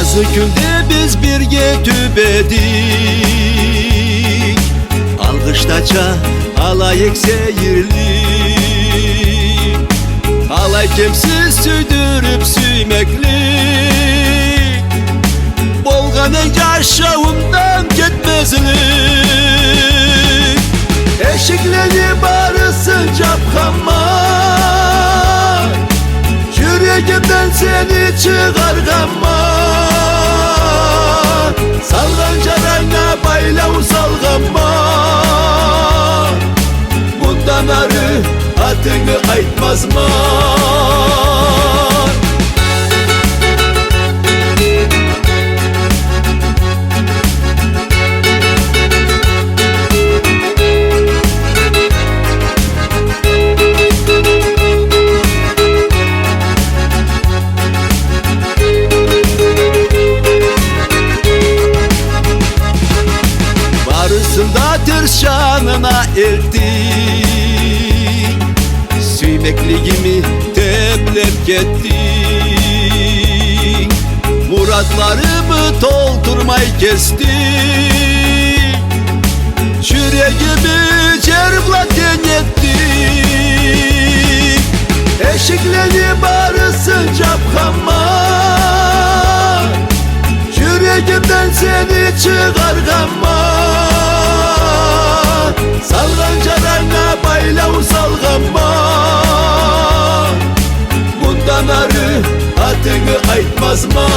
Yazı günde biz birge tübedik, alkıştaça alayık seyirlik. Alay kemsiz süydürüp süymeklik, bolganın yaşağımdan gitmezlik. Eşikleri barısın çapkama, yüreğimden seni çıkargama. Salgancarana baylav salgama, bundan arı adını aytmazma. Barısında ters şanına eldik, süymekliğimi teplep gittin. Muratlarımı doldurmay kestin, yüreğimi cerplaten ettin. Eşikleri barısın çapkama, yüreğimden seni çıkargama. Salgancarana baylav salgama, bundan arı adını aytmazma.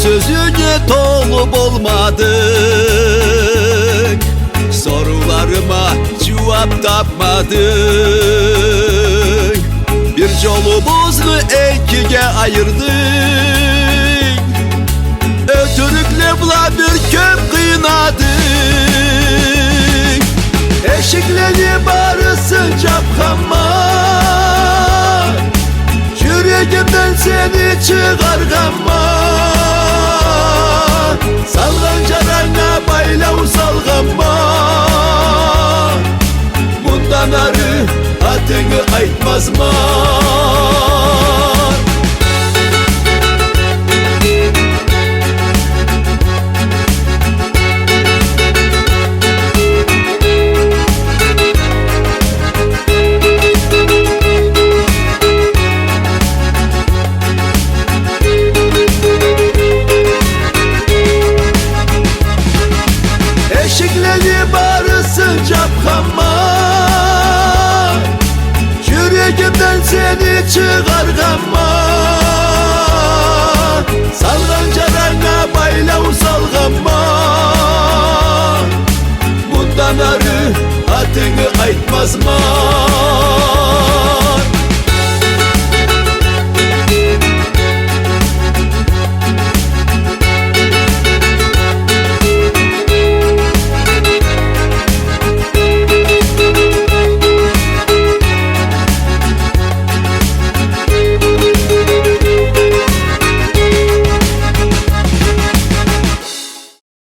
Sözüne dolup olmadık, sorularıma cevap tapmadık. Bir yolumuzu ikiye ayırdık, ötürükle bula bir köp kıynadık. Eşikleri barısın çapkama, yüreğimden seni çıkargama. Salgancarana baylav salgama, bundan arı adını aytmazma. Eşikleri barısın çapkama, yüreğimden seni çıkargama. Salgancarana baylav salgama, bundan arı adını aytmazma.